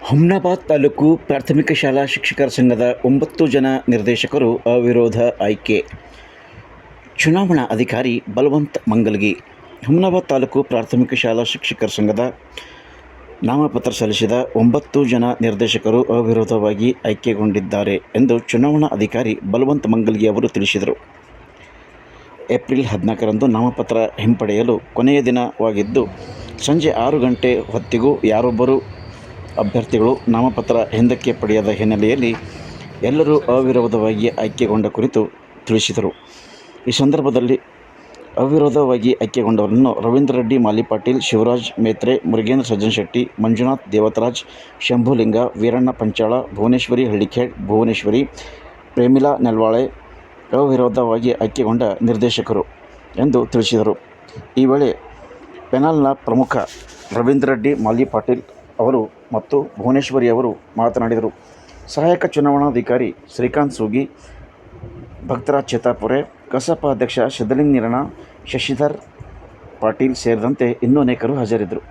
ಹುಮ್ನಾಬಾದ್ ತಾಲೂಕು ಪ್ರಾಥಮಿಕ ಶಾಲಾ ಶಿಕ್ಷಕರ ಸಂಘದ 9 ಜನ ನಿರ್ದೇಶಕರು ಅವಿರೋಧ ಆಯ್ಕೆ. ಚುನಾವಣಾ ಅಧಿಕಾರಿ ಬಲವಂತ್ ಮಂಗಲ್ಗಿ. ಹುಮ್ನಾಬಾದ್ ತಾಲೂಕು ಪ್ರಾಥಮಿಕ ಶಾಲಾ ಶಿಕ್ಷಕರ ಸಂಘದ ನಾಮಪತ್ರ ಸಲ್ಲಿಸಿದ 9 ಜನ ನಿರ್ದೇಶಕರು ಅವಿರೋಧವಾಗಿ ಆಯ್ಕೆಗೊಂಡಿದ್ದಾರೆ ಎಂದು ಚುನಾವಣಾ ಅಧಿಕಾರಿ ಬಲವಂತ್ ಮಂಗಲ್ಗಿ ಅವರು ತಿಳಿಸಿದರು. ಏಪ್ರಿಲ್ 14ರಂದು ನಾಮಪತ್ರ ಹಿಂಪಡೆಯಲು ಕೊನೆಯ ದಿನವಾಗಿದ್ದು, ಸಂಜೆ 6 ಗಂಟೆ ಹೊತ್ತಿಗೂ ಯಾರೊಬ್ಬರು ಅಭ್ಯರ್ಥಿಗಳು ನಾಮಪತ್ರ ಹಿಂದಕ್ಕೆ ಪಡೆಯದ ಹಿನ್ನೆಲೆಯಲ್ಲಿ ಎಲ್ಲರೂ ಅವಿರೋಧವಾಗಿ ಆಯ್ಕೆಗೊಂಡ ಕುರಿತು ತಿಳಿಸಿದರು. ಈ ಸಂದರ್ಭದಲ್ಲಿ ಅವಿರೋಧವಾಗಿ ಆಯ್ಕೆಗೊಂಡವರನ್ನು ರವೀಂದ್ರ ರೆಡ್ಡಿ ಮಾಲಿಪಾಟೀಲ್, ಶಿವರಾಜ್ ಮೇತ್ರೆ, ಮುರುಗೇಂದ್ರ ಸಜ್ಜನ್ ಶೆಟ್ಟಿ, ಮಂಜುನಾಥ್ ದೇವತರಾಜ್, ಶಂಭುಲಿಂಗ, ವೀರಣ್ಣ ಪಂಚಾಳ, ಭುವನೇಶ್ವರಿ ಹಳ್ಳಿಖೇಡ್, ಭುವನೇಶ್ವರಿ, ಪ್ರೇಮಿಲಾ ನೆಲ್ವಾಳೆ ಅವಿರೋಧವಾಗಿ ಆಯ್ಕೆಗೊಂಡ ನಿರ್ದೇಶಕರು ಎಂದು ತಿಳಿಸಿದರು. ಈ ವೇಳೆ ಪೆನಲ್ನ ಪ್ರಮುಖ ರವೀಂದ್ರ ರೆಡ್ಡಿ ಮಾಲಿಪಾಟೀಲ್ ಅವರು ಮತ್ತು ಭುವನೇಶ್ವರಿ ಅವರು ಮಾತನಾಡಿದರು. ಸಹಾಯಕ ಚುನಾವಣಾಧಿಕಾರಿ ಶ್ರೀಕಾಂತ್ ಸೂಗಿ, ಭಕ್ತರಾಜ್ ಚೇತಾಪುರೆ, ಕಸಾಪ ಅಧ್ಯಕ್ಷ ಸಿದ್ದಲಿಂಗ ನೀರಣ, ಶಶಿಧರ್ ಪಾಟೀಲ್ ಸೇರಿದಂತೆ ಇನ್ನೂ ಅನೇಕರು ಹಾಜರಿದ್ದರು.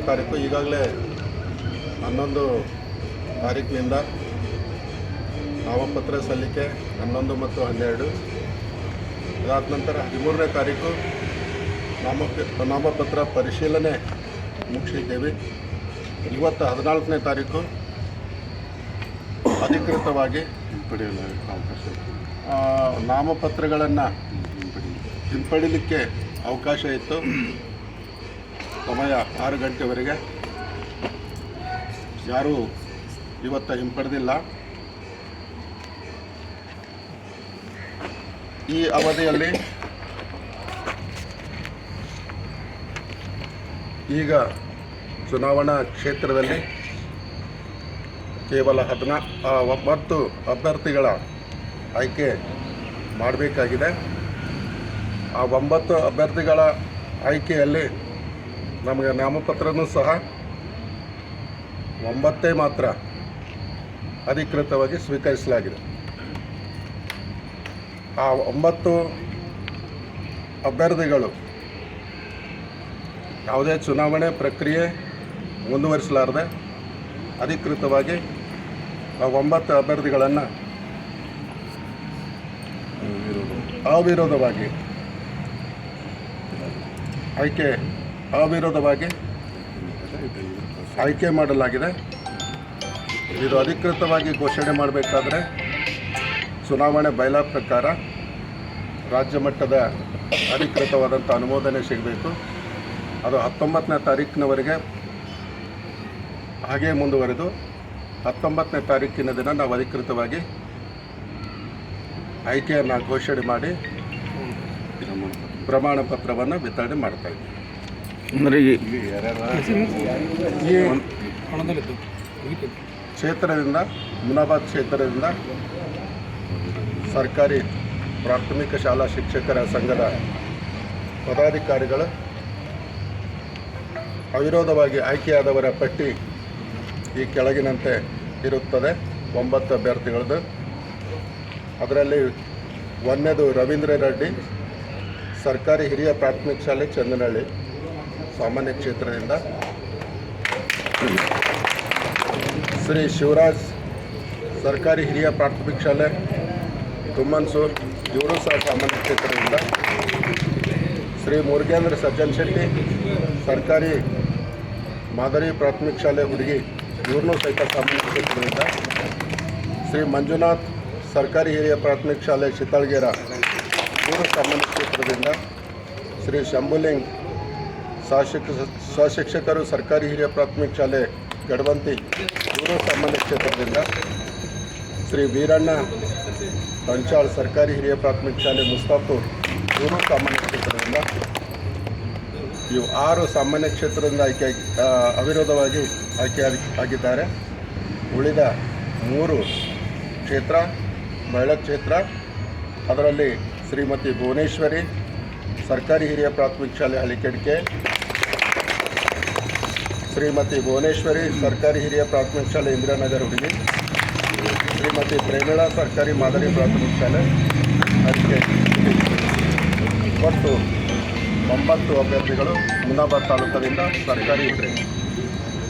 ತಾರೀಕು ಈಗಾಗಲೇ 11 ತಾರೀಕಿನಿಂದ ನಾಮಪತ್ರ ಸಲ್ಲಿಕೆ 11 ಮತ್ತು 12, ಅದಾದ ನಂತರ 13ನೇ ತಾರೀಕು ನಾಮಪತ್ರ ಪರಿಶೀಲನೆ ಮುಗಿಸಿದ್ದೇವೆ. ಇವತ್ತು 14ನೇ ತಾರೀಕು ಅಧಿಕೃತವಾಗಿ ನಾಮಪತ್ರಗಳನ್ನು ಹಿಂಪಡೀಲಿಕ್ಕೆ ಅವಕಾಶ ಇತ್ತು. ಸಮಯ 6 ಗಂಟೆವರೆಗೆ. ಯಾರೂ ಇವತ್ತು ಹಿಂಪಡೆದಿಲ್ಲ. ಈ ಅವಧಿಯಲ್ಲಿ ಈಗ ಚುನಾವಣಾ ಕ್ಷೇತ್ರದಲ್ಲಿ ಕೇವಲ 9 ಅಭ್ಯರ್ಥಿಗಳ ಆಯ್ಕೆ ಮಾಡಬೇಕಾಗಿದೆ. ಆ 9 ಅಭ್ಯರ್ಥಿಗಳ ಆಯ್ಕೆಯಲ್ಲಿ ನಮಗೆ ನಾಮಪತ್ರನೂ ಸಹ 9 ಮಾತ್ರ ಅಧಿಕೃತವಾಗಿ ಸ್ವೀಕರಿಸಲಾಗಿದೆ. ಆ 9 ಅಭ್ಯರ್ಥಿಗಳು ಯಾವುದೇ ಚುನಾವಣೆ ಪ್ರಕ್ರಿಯೆ ಮುಂದುವರಿಸಲಾರದೆ ಅಧಿಕೃತವಾಗಿ ಆ 9 ಅಭ್ಯರ್ಥಿಗಳನ್ನು ಅವಿರೋಧವಾಗಿ ಆಯ್ಕೆ ಮಾಡಲಾಗಿದೆ. ಇದು ಅಧಿಕೃತವಾಗಿ ಘೋಷಣೆ ಮಾಡಬೇಕಾದ್ರೆ ಚುನಾವಣೆ ಬೈಲಾ ಪ್ರಕಾರ ರಾಜ್ಯ ಮಟ್ಟದ ಅಧಿಕೃತವಾದಂಥ ಅನುಮೋದನೆ ಸಿಗಬೇಕು. ಅದು 19ನೇ ತಾರೀಕಿನವರೆಗೆ ಹಾಗೇ ಮುಂದುವರೆದು 19ನೇ ತಾರೀಕಿನ ದಿನ ನಾವು ಅಧಿಕೃತವಾಗಿ ಆಯ್ಕೆಯನ್ನು ಘೋಷಣೆ ಮಾಡಿ ಪ್ರಮಾಣ ಪತ್ರವನ್ನು ವಿತರಣೆ ಮಾಡ್ತಾಯಿದ್ದೀವಿ. ಈ ಕ್ಷೇತ್ರದಿಂದ ಹುಮ್ನಾಬಾದ್ ಕ್ಷೇತ್ರದಿಂದ ಸರ್ಕಾರಿ ಪ್ರಾಥಮಿಕ ಶಾಲಾ ಶಿಕ್ಷಕರ ಸಂಘದ ಪದಾಧಿಕಾರಿಗಳು ಅವಿರೋಧವಾಗಿ ಆಯ್ಕೆಯಾದವರ ಪಟ್ಟಿ ಈ ಕೆಳಗಿನಂತೆ ಇರುತ್ತದೆ. 9 ಅಭ್ಯರ್ಥಿಗಳದ್ದು. ಅದರಲ್ಲಿ 1ನೇದು ರವೀಂದ್ರ ರೆಡ್ಡಿ, ಸರ್ಕಾರಿ ಹಿರಿಯ ಪ್ರಾಥಮಿಕ ಶಾಲೆ ಚಂದನಹಳ್ಳಿ ಸಾಮಾನ್ಯ ಕ್ಷೇತ್ರದಿಂದ. ಶ್ರೀ ಶಿವರಾಜ್, ಸರ್ಕಾರಿ ಹಿರಿಯ ಪ್ರಾಥಮಿಕ ಶಾಲೆ ತುಮ್ಮನ್ಸೂರು, ಇವರು ಸಹ ಸಾಮಾನ್ಯ ಕ್ಷೇತ್ರದಿಂದ. ಶ್ರೀ ಮುರುಗೇಂದ್ರ ಸಜ್ಜನ್ ಶೆಟ್ಟಿ, ಸರ್ಕಾರಿ ಮಾದರಿ ಪ್ರಾಥಮಿಕ ಶಾಲೆ ಹುಡುಗಿ, ಇವ್ರನ್ನೂ ಸಹಿತ ಸಾಮಾನ್ಯ ಕ್ಷೇತ್ರದಿಂದ. ಶ್ರೀ ಮಂಜುನಾಥ್, ಸರ್ಕಾರಿ ಹಿರಿಯ ಪ್ರಾಥಮಿಕ ಶಾಲೆ ಶಿತಾಳ್ಗೇರ, ಇವರು ಸಾಮಾನ್ಯ ಕ್ಷೇತ್ರದಿಂದ. ಶ್ರೀ ಶಂಭುಲಿಂಗ್, ಸಹಶಿಕ್ಷಕರು, ಸರ್ಕಾರಿ ಹಿರಿಯ ಪ್ರಾಥಮಿಕ ಶಾಲೆ ಗಡವಂತಿ, ಇವರು ಸಾಮಾನ್ಯ ಕ್ಷೇತ್ರದಿಂದ. ಶ್ರೀ ವೀರಣ್ಣ ಪಂಚಾಳ್, ಸರ್ಕಾರಿ ಹಿರಿಯ ಪ್ರಾಥಮಿಕ ಶಾಲೆ ಮುಸ್ತಾಪುರ್, ಇವರು ಸಾಮಾನ್ಯ ಕ್ಷೇತ್ರದಿಂದ. ಇವು 6 ಸಾಮಾನ್ಯ ಕ್ಷೇತ್ರದಿಂದ ಅವಿರೋಧವಾಗಿ ಆಗಿದ್ದಾರೆ. ಉಳಿದ 3 ಕ್ಷೇತ್ರ ಮಹಿಳಾ ಕ್ಷೇತ್ರ. ಅದರಲ್ಲಿ ಶ್ರೀಮತಿ ಭುವನೇಶ್ವರಿ, ಸರ್ಕಾರಿ ಹಿರಿಯ ಪ್ರಾಥಮಿಕ ಶಾಲೆ ಹಳ್ಳಿಕೆಡ್ಕೆ, ಶ್ರೀಮತಿ ಭುವನೇಶ್ವರಿ ಸರ್ಕಾರಿ ಹಿರಿಯ ಪ್ರಾಥಮಿಕ ಶಾಲೆ ಇಂದಿರಾನಗರ ಹುಡುಗಿ, ಶ್ರೀಮತಿ ಪ್ರೇಮಿಳಾ ಸರ್ಕಾರಿ ಮಾದರಿ ಪ್ರಾಥಮಿಕ ಶಾಲೆ ಅದಕ್ಕೆ ಒಟ್ಟು 9 ಅಭ್ಯರ್ಥಿಗಳು ಹುಮನಾಬಾದ್ ತಾಲೂಕಿನಿಂದ ಸರ್ಕಾರಿ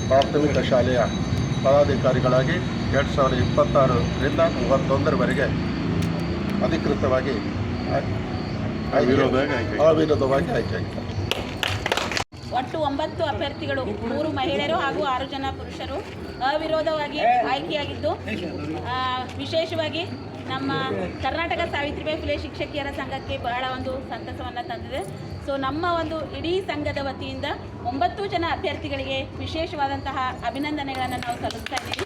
ಪ್ರಾಥಮಿಕ ಶಾಲೆಯ ಪದಾಧಿಕಾರಿಗಳಾಗಿ 2026ರಿಂದ 31ರವರೆಗೆ ಅಧಿಕೃತವಾಗಿ ಅವಿರೋಧವಾಗಿ ಆಯ್ಕೆಯಾಗಿದ್ದಾರೆ. ಒಟ್ಟು 9 ಅಭ್ಯರ್ಥಿಗಳು, 3 ಮಹಿಳೆಯರು ಹಾಗೂ 6 ಜನ ಪುರುಷರು ಅವಿರೋಧವಾಗಿ ಆಯ್ಕೆಯಾಗಿದ್ದು, ವಿಶೇಷವಾಗಿ ನಮ್ಮ ಕರ್ನಾಟಕ ಸಾವಿತ್ರಿಬಾಯಿ ಫುಲೆ ಶಿಕ್ಷಕಿಯರ ಸಂಘಕ್ಕೆ ಬಹಳ ಒಂದು ಸಂತಸವನ್ನು ತಂದಿದೆ. ಸೊ ನಮ್ಮ ಒಂದು ಇಡೀ ಸಂಘದ ವತಿಯಿಂದ 9 ಜನ ಅಭ್ಯರ್ಥಿಗಳಿಗೆ ವಿಶೇಷವಾದಂತಹ ಅಭಿನಂದನೆಗಳನ್ನು ನಾವು ಸಲ್ಲಿಸ್ತಾ ಇದ್ದೀವಿ.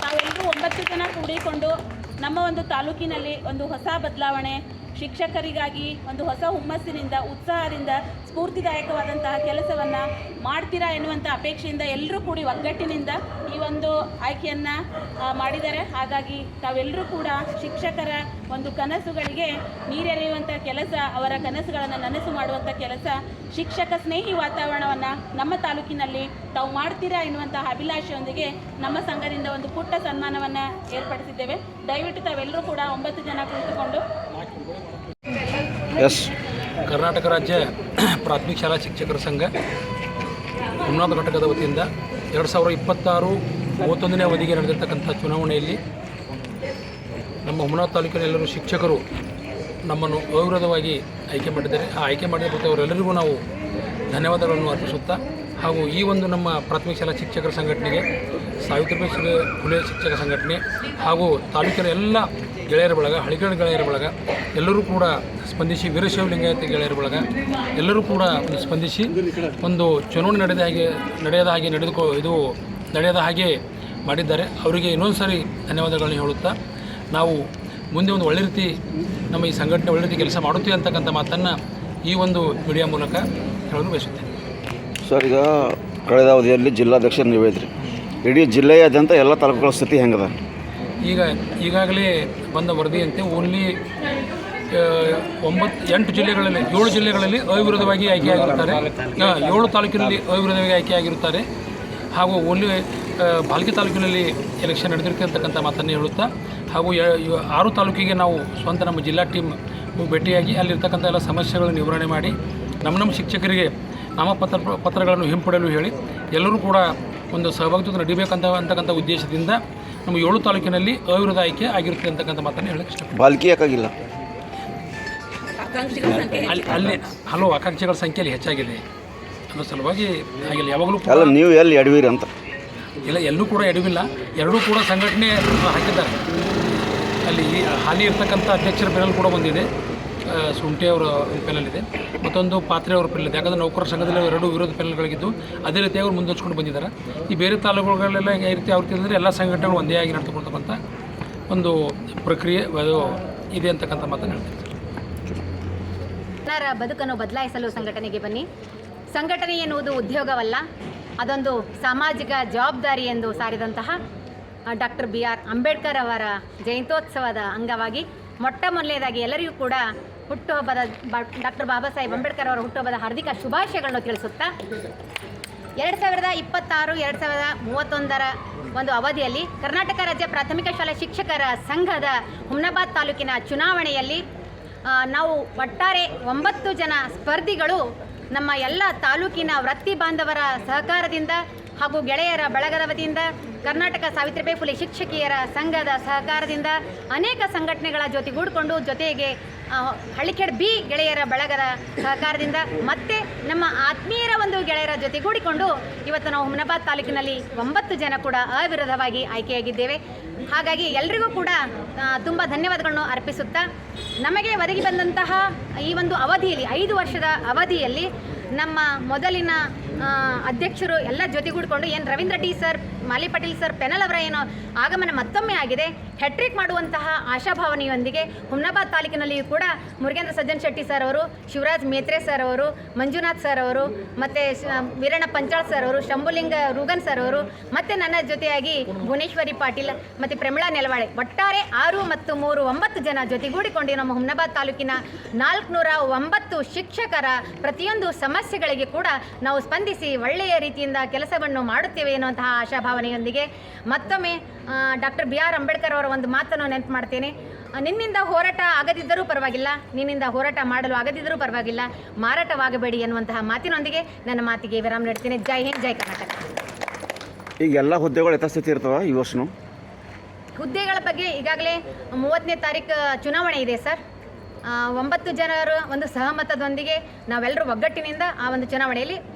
ನಾವೆಲ್ಲರೂ 9 ಜನ ಕೂಡಿಕೊಂಡು ನಮ್ಮ ಒಂದು ತಾಲೂಕಿನಲ್ಲಿ ಒಂದು ಹೊಸ ಬದಲಾವಣೆ, ಶಿಕ್ಷಕರಿಗಾಗಿ ಒಂದು ಹೊಸ ಹುಮ್ಮಸ್ಸಿನಿಂದ, ಉತ್ಸಾಹದಿಂದ, ಸ್ಫೂರ್ತಿದಾಯಕವಾದಂತಹ ಕೆಲಸವನ್ನು ಮಾಡ್ತೀರಾ ಎನ್ನುವಂಥ ಅಪೇಕ್ಷೆಯಿಂದ ಎಲ್ಲರೂ ಕೂಡಿ ಒಗ್ಗಟ್ಟಿನಿಂದ ಈ ಒಂದು ಆಯ್ಕೆಯನ್ನು ಮಾಡಿದ್ದಾರೆ. ಹಾಗಾಗಿ ತಾವೆಲ್ಲರೂ ಕೂಡ ಶಿಕ್ಷಕರ ಒಂದು ಕನಸುಗಳಿಗೆ ನೀರೆರೆಯುವಂಥ ಕೆಲಸ, ಅವರ ಕನಸುಗಳನ್ನು ನನಸು ಮಾಡುವಂಥ ಕೆಲಸ, ಶಿಕ್ಷಕ ಸ್ನೇಹಿ ವಾತಾವರಣವನ್ನು ನಮ್ಮ ತಾಲೂಕಿನಲ್ಲಿ ತಾವು ಮಾಡ್ತೀರಾ ಎನ್ನುವಂತಹ ಅಭಿಲಾಷೆಯೊಂದಿಗೆ ನಮ್ಮ ಸಂಘದಿಂದ ಒಂದು ಪುಟ್ಟ ಸನ್ಮಾನವನ್ನು ಏರ್ಪಡಿಸಿದ್ದೇವೆ. ದಯವಿಟ್ಟು ತಾವೆಲ್ಲರೂ ಕೂಡ 9 ಜನ ಕುಳಿತುಕೊಂಡು ಕರ್ನಾಟಕ ರಾಜ್ಯ ಪ್ರಾಥಮಿಕ ಶಾಲಾ ಶಿಕ್ಷಕರ ಸಂಘ ಹುಮನಾಬಾದ್ ಘಟಕದ ವತಿಯಿಂದ 2026 31ನೇ ಅವಧಿಗೆ ನಡೆದಿರ್ತಕ್ಕಂಥ ಚುನಾವಣೆಯಲ್ಲಿ ನಮ್ಮ ಹುಮನಾಬಾದ್ ತಾಲೂಕಿನ ಎಲ್ಲರೂ ಶಿಕ್ಷಕರು ನಮ್ಮನ್ನು ಅವಿರೋಧವಾಗಿ ಆಯ್ಕೆ ಮಾಡಿದ್ದಾರೆ. ಆ ಆಯ್ಕೆ ಮಾಡಿದ ಅವರೆಲ್ಲರಿಗೂ ನಾವು ಧನ್ಯವಾದಗಳನ್ನು ಅರ್ಪಿಸುತ್ತಾ, ಹಾಗೂ ಈ ಒಂದು ನಮ್ಮ ಪ್ರಾಥಮಿಕ ಶಾಲಾ ಶಿಕ್ಷಕರ ಸಂಘಟನೆಗೆ, ಸಾವಿತ್ರಿಬಾಯಿ ಫುಲೆ ಶಿಕ್ಷಕ ಸಂಘಟನೆ ಹಾಗೂ ತಾಲೂಕಿನ ಎಲ್ಲ ಗೆಳೆಯರ ಬಳಗ, ಹಳಿಗಳ ಗೆಳೆಯರ ಬಳಗ ಎಲ್ಲರೂ ಕೂಡ ಸ್ಪಂದಿಸಿ, ವೀರಶೈವ ಲಿಂಗಾಯತ ಗೆಳೆಯರ ಬಳಗ ಎಲ್ಲರೂ ಕೂಡ ಸ್ಪಂದಿಸಿ ಒಂದು ಚುನಾವಣೆ ನಡೆಯದ ಹಾಗೆ ಮಾಡಿದ್ದಾರೆ. ಅವರಿಗೆ ಇನ್ನೊಂದು ಸಾರಿ ಧನ್ಯವಾದಗಳನ್ನು ಹೇಳುತ್ತಾ, ನಾವು ಮುಂದೆ ಒಂದು ಒಳ್ಳೆ ರೀತಿ ನಮ್ಮ ಈ ಸಂಘಟನೆ ಒಳ್ಳೆ ರೀತಿ ಕೆಲಸ ಮಾಡುತ್ತೀವಿ ಅಂತಕ್ಕಂಥ ಮಾತನ್ನು ಈ ಒಂದು ಮೀಡಿಯಾ ಮೂಲಕ ಹೇಳಲು ಬಯಸುತ್ತೇನೆ. ಸರ್, ಈಗ ಕಳೆದ ಅವಧಿಯಲ್ಲಿ ಜಿಲ್ಲಾಧ್ಯಕ್ಷರು ನೀವಿದ್ರಿ, ಇಡೀ ಜಿಲ್ಲೆಯಾದ್ಯಂತ ಎಲ್ಲ ತಾಲೂಕುಗಳ ಸ್ಥಿತಿ ಹೆಂಗದ? ಈಗಾಗಲೇ ಬಂದ ವರದಿಯಂತೆ ಓನ್ಲಿ 8 ಜಿಲ್ಲೆಗಳಲ್ಲಿ 7 ಜಿಲ್ಲೆಗಳಲ್ಲಿ ಅವಿರೋಧವಾಗಿ ಆಯ್ಕೆಯಾಗಿರುತ್ತಾರೆ, 7 ತಾಲೂಕಿನಲ್ಲಿ ಅವಿರೋಧವಾಗಿ ಆಯ್ಕೆಯಾಗಿರುತ್ತಾರೆ. ಹಾಗೂ ಓನ್ಲಿ ಭಾಲ್ಕಿ ತಾಲೂಕಿನಲ್ಲಿ ಎಲೆಕ್ಷನ್ ನಡೆದಿರ್ತಕ್ಕಂಥ ಮಾತನ್ನು ಹೇಳುತ್ತಾ, ಹಾಗೂ 6 ತಾಲೂಕಿಗೆ ನಾವು ಸ್ವಂತ ನಮ್ಮ ಜಿಲ್ಲಾ ಟೀಮ್ ಭೇಟಿಯಾಗಿ ಅಲ್ಲಿರ್ತಕ್ಕಂಥ ಎಲ್ಲ ಸಮಸ್ಯೆಗಳನ್ನು ನಿವಾರಣೆ ಮಾಡಿ ನಮ್ಮ ಶಿಕ್ಷಕರಿಗೆ ನಾಮಪತ್ರಗಳನ್ನು ಹಿಂಪಡೆಯಲು ಹೇಳಿ ಎಲ್ಲರೂ ಕೂಡ ಒಂದು ಸಹಭಾಗಿತ್ವ ನಡೀಬೇಕಂತಕ್ಕಂಥ ಉದ್ದೇಶದಿಂದ ನಮ್ಮ 7 ತಾಲೂಕಿನಲ್ಲಿ ಅವಿರೋಧ ಆಯ್ಕೆ ಆಗಿರುತ್ತೆ ಅಂತಕ್ಕಂಥ ಮಾತನ್ನು ಹೇಳಕ್ಕೆ ಇಷ್ಟಪಡ್ತೀನಿ. ಬಾಲ್ಕಿ ಯಾಕಾಗಿಲ್ಲ? ಅಲ್ಲಿ ಹಲವು ಆಕಾಂಕ್ಷಿಗಳ ಸಂಖ್ಯೆಯಲ್ಲಿ ಹೆಚ್ಚಾಗಿದೆ, ಅದರ ಸಲುವಾಗಿ ಆಗಿಲ್ಲ. ಯಾವಾಗಲೂ ಅಲ್ಲ, ನೀವು ಎಲ್ಲಿ ಎಡವಿರಿ ಅಂತ? ಇಲ್ಲ, ಎಲ್ಲೂ ಕೂಡ ಎಡವಿಲ್ಲ, ಎರಡೂ ಕೂಡ ಸಂಘಟನೆ ಹಾಕಿದ್ದಾರೆ. ಅಲ್ಲಿ ಹಾಲಿ ಇರ್ತಕ್ಕಂಥ ಅಧ್ಯಕ್ಷರ ಪೆನಲ್ ಕೂಡ ಬಂದಿದೆ, ಸುಂಟೆ ಅವರ ಪೆನಲ್ ಇದೆ, ಮತ್ತೊಂದು ಪಾತ್ರೆ ಅವರ ಪೆನಲ್ ಇದೆ. ಯಾಕಂದರೆ ನೌಕರರ ಸಂಘದಲ್ಲಿ 2 ವಿರೋಧ ಪೆನಲ್ಗಳಿದ್ದು ಅದೇ ರೀತಿಯಾಗಿ ಅವರು ಮುಂದುವರ್ಸ್ಕೊಂಡು ಬಂದಿದ್ದಾರೆ. ಈ ಬೇರೆ ತಾಲೂಕುಗಳೆಲ್ಲ ಈ ರೀತಿ ಯಾವ ರೀತಿ ಅಂದರೆ ಎಲ್ಲ ಸಂಘಟನೆಗಳು ಒಂದೇ ಆಗಿ ನಡೆದುಕೊಳ್ತಕ್ಕಂಥ ಒಂದು ಪ್ರಕ್ರಿಯೆ ಅದು ಇದೆ ಅಂತಕ್ಕಂಥ ಮಾತನ್ನು ಹೇಳ್ತೀನಿ. ಜನರ ಬದುಕನ್ನು ಬದಲಾಯಿಸಲು ಸಂಘಟನೆಗೆ ಬನ್ನಿ. ಸಂಘಟನೆ ಎನ್ನುವುದು ಉದ್ಯೋಗವಲ್ಲ, ಅದೊಂದು ಸಾಮಾಜಿಕ ಜವಾಬ್ದಾರಿ ಎಂದು ಸಾರಿದಂತಹ ಡಾಕ್ಟರ್ BR ಅಂಬೇಡ್ಕರ್ ಅವರ ಜಯಂತ್ಯೋತ್ಸವದ ಅಂಗವಾಗಿ ಮೊಟ್ಟ ಮೊದಲನೇದಾಗಿ ಎಲ್ಲರಿಗೂ ಕೂಡ ಹುಟ್ಟುಹಬ್ಬದ ಡಾಕ್ಟರ್ ಬಾಬಾ ಸಾಹೇಬ್ ಅಂಬೇಡ್ಕರ್ ಅವರ ಹುಟ್ಟುಹಬ್ಬದ ಹಾರ್ದಿಕ ಶುಭಾಶಯಗಳನ್ನು ತಿಳಿಸುತ್ತಾ, 2026-2031 ಒಂದು ಅವಧಿಯಲ್ಲಿ ಕರ್ನಾಟಕ ರಾಜ್ಯ ಪ್ರಾಥಮಿಕ ಶಾಲಾ ಶಿಕ್ಷಕರ ಸಂಘದ ಹುಮನಾಬಾದ್ ತಾಲೂಕಿನ ಚುನಾವಣೆಯಲ್ಲಿ ನಾವು ಒಟ್ಟಾರೆ 9 ಜನ ಸ್ಪರ್ಧಿಗಳು ನಮ್ಮ ಎಲ್ಲ ತಾಲೂಕಿನ ವೃತ್ತಿ ಬಾಂಧವರ ಸಹಕಾರದಿಂದ ಹಾಗೂ ಗೆಳೆಯರ ಬಳಗದ ವತಿಯಿಂದ, ಕರ್ನಾಟಕ ಸಾವಿತ್ರಿಬಾಯಿ ಫುಲೆ ಶಿಕ್ಷಕಿಯರ ಸಂಘದ ಸಹಕಾರದಿಂದ, ಅನೇಕ ಸಂಘಟನೆಗಳ ಜೊತೆಗೂಡಿಕೊಂಡು, ಜೊತೆಗೆ ಹಳ್ಳಿಕೆಡ್ B ಗೆಳೆಯರ ಬಳಗದ ಸಹಕಾರದಿಂದ, ಮತ್ತು ನಮ್ಮ ಆತ್ಮೀಯರ ಒಂದು ಗೆಳೆಯರ ಜೊತೆಗೂಡಿಕೊಂಡು ಇವತ್ತು ನಾವು ಹುಮನಾಬಾದ್ ತಾಲೂಕಿನಲ್ಲಿ 9 ಜನ ಕೂಡ ಅವಿರೋಧವಾಗಿ ಆಯ್ಕೆಯಾಗಿದ್ದೇವೆ. ಹಾಗಾಗಿ ಎಲ್ರಿಗೂ ಕೂಡ ತುಂಬ ಧನ್ಯವಾದಗಳನ್ನು ಅರ್ಪಿಸುತ್ತಾ, ನಮಗೆ ಒದಗಿ ಬಂದಂತಹ ಈ ಒಂದು ಅವಧಿಯಲ್ಲಿ 5 ವರ್ಷದ ಅವಧಿಯಲ್ಲಿ ನಮ್ಮ ಮೊದಲಿನ ಅಧ್ಯಕ್ಷರು ಎಲ್ಲ ಜೊತೆಗೂಡಿಕೊಂಡು ಏನು ರವೀಂದ್ರ ಟಿ ಸರ್, ಮಾಲಿ ಪಾಟೀಲ್ ಸರ್, ಪೆನಲ್ ಅವರ ಏನು ಆಗಮನ ಮತ್ತೊಮ್ಮೆ ಆಗಿದೆ. ಹ್ಯಾಟ್ರಿಕ್ ಮಾಡುವಂತಹ ಆಶಾಭಾವನೆಯೊಂದಿಗೆ ಹುಮನಾಬಾದ್ ತಾಲೂಕಿನಲ್ಲಿಯೂ ಕೂಡ ಮುರುಗೇಂದ್ರ ಸಜ್ಜನ್ ಶೆಟ್ಟಿ ಸರ್ ಅವರು, ಶಿವರಾಜ್ ಮೇತ್ರೆ ಸರ್ ಅವರು, ಮಂಜುನಾಥ್ ಸರ್ ಅವರು, ಮತ್ತು ವೀರಣ್ಣ ಪಂಚಾಳ್ ಸರ್ ಅವರು, ಶಂಭುಲಿಂಗ ರೂಗನ್ ಸರ್ ಅವರು, ಮತ್ತು ನನ್ನ ಜೊತೆಯಾಗಿ ಭುವನೇಶ್ವರಿ ಪಾಟೀಲ್ ಮತ್ತು ಪ್ರಮಿಳಾ ನೆಲವಾಳೆ, ಒಟ್ಟಾರೆ 6 ಮತ್ತು 3 9 ಜನ ಜೊತೆಗೂಡಿಕೊಂಡು ನಮ್ಮ ಹುಮನಾಬಾದ್ ತಾಲೂಕಿನ 409 ಶಿಕ್ಷಕರ ಪ್ರತಿಯೊಂದು ಸಮಸ್ಯೆಗಳಿಗೆ ಕೂಡ ನಾವು ಸ್ಪಂದಿಸಿ ಸ್ಪಂದಿಸಿ ಒಳ್ಳೆಯ ರೀತಿಯಿಂದ ಕೆಲಸವನ್ನು ಮಾಡುತ್ತೇವೆ ಎನ್ನುವಂತಹ ಆಶಾಭಾವನೆಯೊಂದಿಗೆ ಮತ್ತೊಮ್ಮೆ ಡಾಕ್ಟರ್ BR ಅಂಬೇಡ್ಕರ್ ಅವರ ಒಂದು ಮಾತನ್ನು ನೆನಪು ಮಾಡ್ತೇನೆ. ನಿನ್ನಿಂದ ಹೋರಾಟ ಆಗದಿದ್ದರೂ ಪರವಾಗಿಲ್ಲ, ನಿನ್ನಿಂದ ಹೋರಾಟ ಮಾಡಲು ಆಗದಿದ್ದರೂ ಪರವಾಗಿಲ್ಲ, ಮಾರಾಟವಾಗಬೇಡಿ ಎನ್ನುವಂತಹ ಮಾತಿನೊಂದಿಗೆ ನನ್ನ ಮಾತಿಗೆ ವಿರಾಮ ನೀಡ್ತೇನೆ. ಜೈ ಹಿಂದ್, ಜೈ ಕರ್ನಾಟಕ. ಈಗ ಎಲ್ಲ ಹುದ್ದೆಗಳು ಯಥಾಸ್ಥಿತಿ ಇರ್ತವೆ ಈ ವರ್ಷನೂ? ಹುದ್ದೆಗಳ ಬಗ್ಗೆ ಈಗಾಗಲೇ 30ನೇ ತಾರೀಕು ಚುನಾವಣೆ ಇದೆ ಸರ್. 9 ಜನರು ಒಂದು ಸಹಮತದೊಂದಿಗೆ ನಾವೆಲ್ಲರೂ ಒಗ್ಗಟ್ಟಿನಿಂದ ಆ ಒಂದು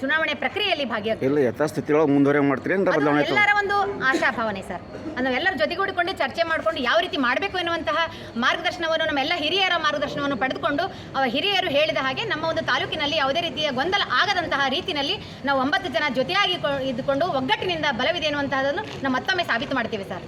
ಚುನಾವಣೆ ಪ್ರಕ್ರಿಯೆಯಲ್ಲಿ ಭಾಗಿಯಾಗ್ತೀವಿ. ಎಲ್ಲ ಯಥಾಸ್ಥಿತಿಯೊಳಗೆ ಮುಂದುವರೆ ಮಾಡ್ತೀರಿ ಅಂತ ಬದಲಾವಣೆ ಆಯ್ತು? ಎಲ್ಲರ ಒಂದು ಆಶಾಭಾವನೆ ಸರ್. ನಾವೆಲ್ಲರ ಜೊತೆಗೂಡಿಕೊಂಡು ಚರ್ಚೆ ಮಾಡಿಕೊಂಡು ಯಾವ ರೀತಿ ಮಾಡಬೇಕು ಎನ್ನುವಂತಹ ಮಾರ್ಗದರ್ಶನವನ್ನು ನಮ್ಮೆಲ್ಲ ಹಿರಿಯರ ಮಾರ್ಗದರ್ಶನವನ್ನು ಪಡೆದುಕೊಂಡು ಹಿರಿಯರು ಹೇಳಿದ ಹಾಗೆ ನಮ್ಮ ಒಂದು ತಾಲೂಕಿನಲ್ಲಿ ಯಾವುದೇ ರೀತಿಯ ಗೊಂದಲ ಆಗದಂತಹ ರೀತಿಯಲ್ಲಿ ನಾವು 9 ಜನ ಜೊತೆಯಾಗಿ ಇದ್ದುಕೊಂಡು ಒಗ್ಗಟ್ಟಿನಿಂದ ಬಲವಿದೆ ಎನ್ನುವಂತಹದನ್ನು ನಾವು ಮತ್ತೊಮ್ಮೆ ಸಾಬೀತು ಮಾಡ್ತೀವಿ ಸರ್.